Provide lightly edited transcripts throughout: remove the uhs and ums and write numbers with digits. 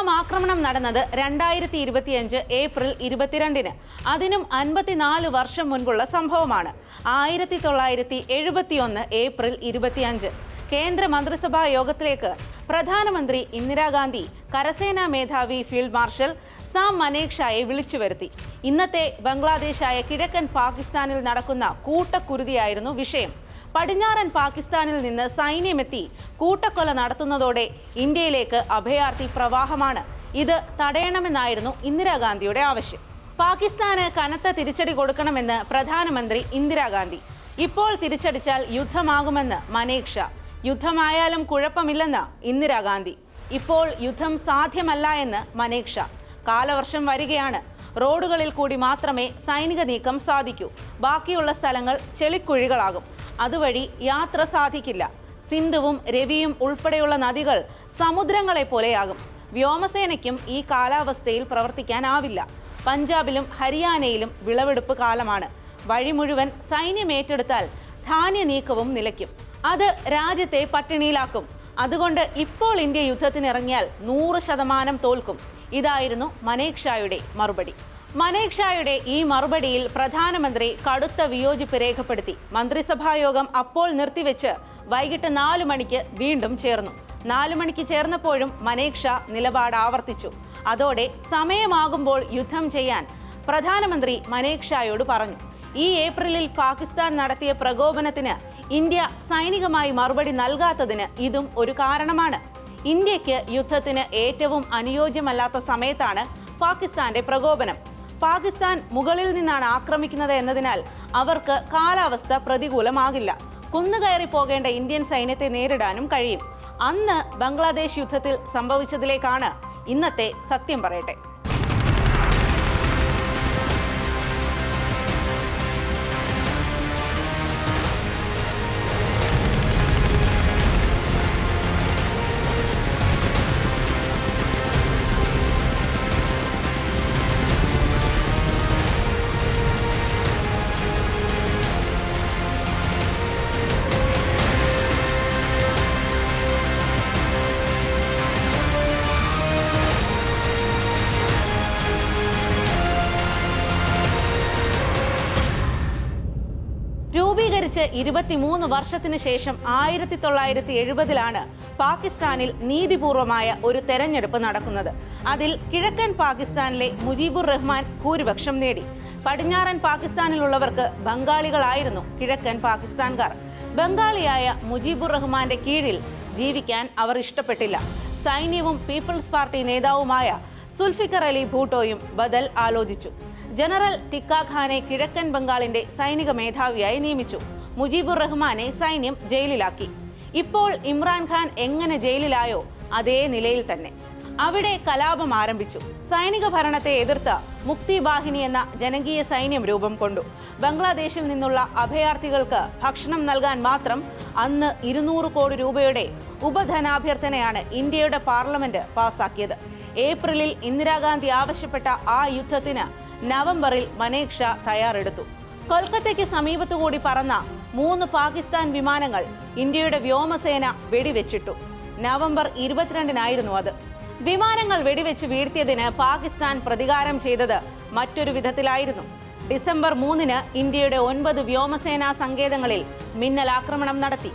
പുൽവാമ ആക്രമണം നടന്നത് 2025 ഏപ്രിൽ 22-ന്. അതിനും 54 വർഷം മുൻപുള്ള സംഭവമാണ്. 1971 ഏപ്രിൽ 25 കേന്ദ്ര മന്ത്രിസഭാ യോഗത്തിലേക്ക് പ്രധാനമന്ത്രി ഇന്ദിരാഗാന്ധി കരസേനാ മേധാവി ഫീൽഡ് മാർഷൽ സാം മനേക്ഷായെ വിളിച്ചു വരുത്തി. ഇന്നത്തെ ബംഗ്ലാദേശായ കിഴക്കൻ പാകിസ്ഥാനിൽ നടക്കുന്ന കൂട്ടക്കുരുതിയായിരുന്നു വിഷയം. പടിഞ്ഞാറൻ പാകിസ്ഥാനിൽ നിന്ന് സൈന്യമെത്തി കൂട്ടക്കൊല നടത്തുന്നതോടെ ഇന്ത്യയിലേക്ക് അഭയാർത്ഥി പ്രവാഹമാണ്. ഇത് തടയണമെന്നായിരുന്നു ഇന്ദിരാഗാന്ധിയുടെ ആവശ്യം. പാകിസ്ഥാന് കനത്ത തിരിച്ചടി കൊടുക്കണമെന്ന് പ്രധാനമന്ത്രി ഇന്ദിരാഗാന്ധി. ഇപ്പോൾ തിരിച്ചടിച്ചാൽ യുദ്ധമാകുമെന്ന് മനേക്ഷ. യുദ്ധമായാലും കുഴപ്പമില്ലെന്ന് ഇന്ദിരാഗാന്ധി. ഇപ്പോൾ യുദ്ധം സാധ്യമല്ല എന്ന് മനേക്ഷ. കാലവർഷം വരികയാണ്. റോഡുകളിൽ കൂടി മാത്രമേ സൈനിക നീക്കം സാധിക്കൂ. ബാക്കിയുള്ള സ്ഥലങ്ങൾ ചെളിക്കുഴികളാകും. അതുവഴി യാത്ര സാധിക്കില്ല. സിന്ധുവും രവിയും ഉൾപ്പെടെയുള്ള നദികൾ സമുദ്രങ്ങളെ പോലെയാകും. വ്യോമസേനയ്ക്കും ഈ കാലാവസ്ഥയിൽ പ്രവർത്തിക്കാനാവില്ല. പഞ്ചാബിലും ഹരിയാനയിലും വിളവെടുപ്പ് കാലമാണ്. വഴി മുഴുവൻ സൈന്യം ഏറ്റെടുത്താൽ ധാന്യ നീക്കവും നിലയ്ക്കും. അത് രാജ്യത്തെ പട്ടിണിയിലാക്കും. അതുകൊണ്ട് ഇപ്പോൾ ഇന്ത്യ യുദ്ധത്തിനിറങ്ങിയാൽ 100% തോൽക്കും. ഇതായിരുന്നു മനേക്ഷായുടെ മറുപടി. മനേക്ഷായുടെ ഈ മറുപടിയിൽ പ്രധാനമന്ത്രി കടുത്ത വിയോജിപ്പ് രേഖപ്പെടുത്തി. മന്ത്രിസഭായോഗം അപ്പോൾ നിർത്തിവെച്ച് വൈകിട്ട് 4 മണിക്ക് വീണ്ടും ചേർന്നു. 4 മണിക്ക് ചേർന്നപ്പോഴും മനേക്ഷ നിലപാട് ആവർത്തിച്ചു. അതോടെ സമയമാകുമ്പോൾ യുദ്ധം ചെയ്യാൻ പ്രധാനമന്ത്രി മനേക്ഷായോട് പറഞ്ഞു. ഈ ഏപ്രിലിൽ പാകിസ്ഥാൻ നടത്തിയ പ്രകോപനത്തിന് ഇന്ത്യ സൈനികമായി മറുപടി നൽകാത്തതിന് ഇതും ഒരു കാരണമാണ്. ഇന്ത്യക്ക് യുദ്ധത്തിന് ഏറ്റവും അനുയോജ്യമല്ലാത്ത സമയത്താണ് പാകിസ്ഥാന്റെ പ്രകോപനം. പാകിസ്ഥാൻ മുകളിൽ നിന്നാണ് ആക്രമിക്കുന്നത് എന്നതിനാൽ അവർക്ക് കാലാവസ്ഥ പ്രതികൂലമാകില്ല. കുന്നുകയറി പോകേണ്ട ഇന്ത്യൻ സൈന്യത്തെ നേരിടാനും കഴിയും. അന്ന് ബംഗ്ലാദേശ് യുദ്ധത്തിൽ സംഭവിച്ചതിലേക്കാണ് ഇന്നത്തെ സത്യം പറയട്ടെ. രൂപീകരിച്ച് 23 വർഷത്തിന് ശേഷം 1970-ലാണ് പാകിസ്ഥാനിൽ നീതിപൂർവമായ ഒരു തെരഞ്ഞെടുപ്പ് നടക്കുന്നത്. അതിൽ കിഴക്കൻ പാകിസ്ഥാനിലെ മുജീബുർ റഹ്മാൻ ഭൂരിപക്ഷം നേടി. പടിഞ്ഞാറൻ പാകിസ്ഥാനിലുള്ളവർക്ക് ബംഗാളികളായിരുന്നു കിഴക്കൻ പാകിസ്ഥാൻകാർ. ബംഗാളിയായ മുജീബുർ റഹ്മാന്റെ കീഴിൽ ജീവിക്കാൻ അവർ ഇഷ്ടപ്പെട്ടില്ല. സൈന്യവും പീപ്പിൾസ് പാർട്ടി നേതാവുമായ സുൽഫിക്കർ അലി ഭൂട്ടോയും ബദൽ ആലോചിച്ചു. ജനറൽ ടിക്കാ ഖാനെ കിഴക്കൻ ബംഗാളിന്റെ സൈനിക മേധാവിയായി നിയമിച്ചു. മുജീബുർ റഹ്മാനെ സൈന്യം ജയിലിലാക്കി. ഇപ്പോൾ ഇമ്രാൻഖാൻ എങ്ങനെ ജയിലിലായോ അതേ നിലയിൽ തന്നെ. അവിടെ കലാപം ആരംഭിച്ചു. സൈനിക ഭരണത്തെ എതിർത്ത് മുക്തി ബാഹിനി എന്ന ജനകീയ സൈന്യം രൂപം കൊണ്ടു. ബംഗ്ലാദേശിൽ നിന്നുള്ള അഭയാർത്ഥികൾക്ക് ഭക്ഷണം നൽകാൻ മാത്രം അന്ന് 200 കോടി രൂപയുടെ ഉപധനാഭ്യർത്ഥനയാണ് ഇന്ത്യയുടെ പാർലമെന്റ് പാസാക്കിയത്. ഏപ്രിലിൽ ഇന്ദിരാഗാന്ധി ആവശ്യപ്പെട്ട ആ യുദ്ധത്തിന് നവംബറിൽ മനേക്ഷ തയ്യാറെടുത്തു. കൊൽക്കത്തയ്ക്ക് സമീപത്തുകൂടി പറന്ന 3 പാകിസ്ഥാൻ വിമാനങ്ങൾ ഇന്ത്യയുടെ വ്യോമസേന വെടിവെച്ചിട്ടു. നവംബർ 22-നായിരുന്നു അത്. വിമാനങ്ങൾ വെടിവെച്ച് വീഴ്ത്തിയതിന് പാകിസ്ഥാൻ പ്രതികാരം ചെയ്തത് മറ്റൊരു വിധത്തിലായിരുന്നു. ഡിസംബർ 3-ന് ഇന്ത്യയുടെ 9 വ്യോമസേനാ സങ്കേതങ്ങളിൽ മിന്നലാക്രമണം നടത്തി.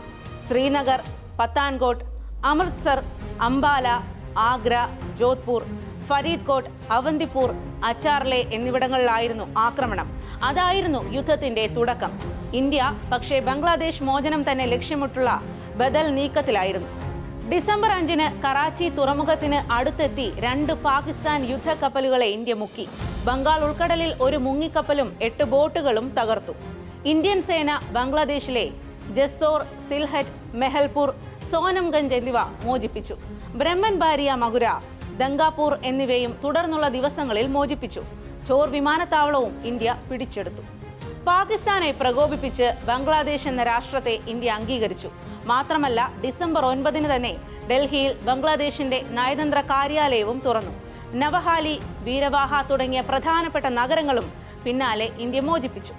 ശ്രീനഗർ, പത്താൻകോട്ട്, അമൃത്സർ, അംബാല, ആഗ്ര, ജോധ്പൂർ, ഫരീദ്കോട്ട്, അവന്തിപ്പൂർ, അച്ചാർലെ എന്നിവിടങ്ങളിലായിരുന്നു ആക്രമണം. അതായിരുന്നു യുദ്ധത്തിന്റെ തുടക്കം. ഇന്ത്യ പക്ഷേ ബംഗ്ലാദേശ് മോചനം തന്നെ ലക്ഷ്യമിട്ടുള്ള ബദൽ നീക്കത്തിലായിരുന്നു. ഡിസംബർ 5-ന് കറാച്ചി തുറമുഖത്തിന് അടുത്തെത്തി 2 പാകിസ്ഥാൻ യുദ്ധക്കപ്പലുകളെ ഇന്ത്യ മുക്കി. ബംഗാൾ ഉൾക്കടലിൽ ഒരു മുങ്ങിക്കപ്പലും 8 ബോട്ടുകളും തകർത്തു. ഇന്ത്യൻ സേന ബംഗ്ലാദേശിലെ ജസോർ, സിൽഹറ്റ്, മെഹൽപൂർ, സോനംഗഞ്ച് എന്നിവ മോചിപ്പിച്ചു. ബ്രഹ്മൻബാരിയ, മഗുര, ദംഗാപൂർ എന്നിവയും തുടർന്നുള്ള ദിവസങ്ങളിൽ മോചിപ്പിച്ചു. ചോർ വിമാനത്താവളവും ഇന്ത്യ പിടിച്ചെടുത്തു. പാകിസ്ഥാനെ പ്രകോപിപ്പിച്ച് ബംഗ്ലാദേശ് എന്ന രാഷ്ട്രത്തെ ഇന്ത്യ അംഗീകരിച്ചു. മാത്രമല്ല, ഡിസംബർ 9-ന് തന്നെ ഡൽഹിയിൽ ബംഗ്ലാദേശിന്റെ നയതന്ത്ര കാര്യാലയവും തുറന്നു. നവഹാലി, വീരവാഹ തുടങ്ങിയ പ്രധാനപ്പെട്ട നഗരങ്ങളും പിന്നാലെ ഇന്ത്യ മോചിപ്പിച്ചു.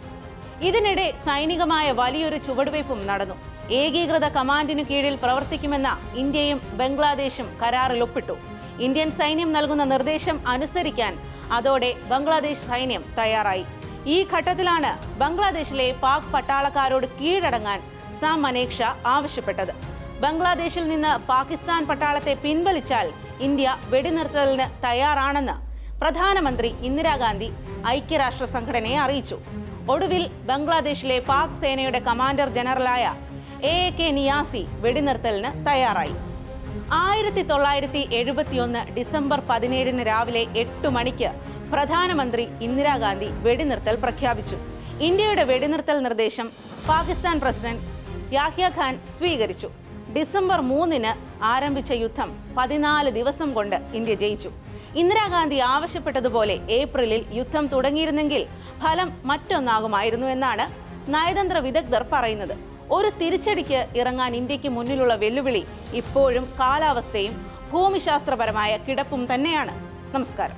ഇതിനിടെ സൈനികമായ വലിയൊരു ചുവടുവയ്പും നടന്നു. ഏകീകൃത കമാൻഡിനു കീഴിൽ പ്രവർത്തിക്കുമെന്ന ഇന്ത്യയും ബംഗ്ലാദേശും കരാറിൽ ഒപ്പിട്ടു. ഇന്ത്യൻ സൈന്യം നൽകുന്ന നിർദ്ദേശം അനുസരിക്കാൻ അതോടെ ബംഗ്ലാദേശ് സൈന്യം തയ്യാറായി. ഈ ഘട്ടത്തിലാണ് ബംഗ്ലാദേശിലെ പാക് പട്ടാളക്കാരോട് കീഴടങ്ങാൻ സാം മനേക്ഷാ ആവശ്യപ്പെട്ടത്. ബംഗ്ലാദേശിൽ നിന്ന് പാകിസ്ഥാൻ പട്ടാളത്തെ പിൻവലിച്ചാൽ ഇന്ത്യ വെടിനിർത്തലിന് തയ്യാറാണെന്ന് പ്രധാനമന്ത്രി ഇന്ദിരാഗാന്ധി ഐക്യരാഷ്ട്ര സംഘടനയെ അറിയിച്ചു. ഒടുവിൽ ബംഗ്ലാദേശിലെ പാക് സേനയുടെ കമാൻഡർ ജനറലായ AK നിയാസി വെടിനിർത്തലിന് തയ്യാറായി. 1971 ഡിസംബർ 17 രാവിലെ 8 മണിക്ക് പ്രധാനമന്ത്രി ഇന്ദിരാഗാന്ധി വെടിനിർത്തൽ പ്രഖ്യാപിച്ചു. ഇന്ത്യയുടെ വെടിനിർത്തൽ നിർദ്ദേശം പാകിസ്ഥാൻ പ്രസിഡന്റ് യാഹ്യ ഖാൻ സ്വീകരിച്ചു. ഡിസംബർ 3 ആരംഭിച്ച യുദ്ധം 14 ദിവസം കൊണ്ട് ഇന്ത്യ ജയിച്ചു. ഇന്ദിരാഗാന്ധി ആവശ്യപ്പെട്ടതുപോലെ ഏപ്രിലിൽ യുദ്ധം തുടങ്ങിയിരുന്നെങ്കിൽ ഫലം മറ്റൊന്നാകുമായിരുന്നു എന്നാണ് നയതന്ത്ര വിദഗ്ധർ പറയുന്നത്. ഒരു തിരിച്ചടിക്ക് ഇറങ്ങാൻ ഇന്ത്യക്ക് മുന്നിലുള്ള വെല്ലുവിളി ഇപ്പോഴും കാലാവസ്ഥയും ഭൂമിശാസ്ത്രപരമായ കിടപ്പും തന്നെയാണ്. നമസ്കാരം.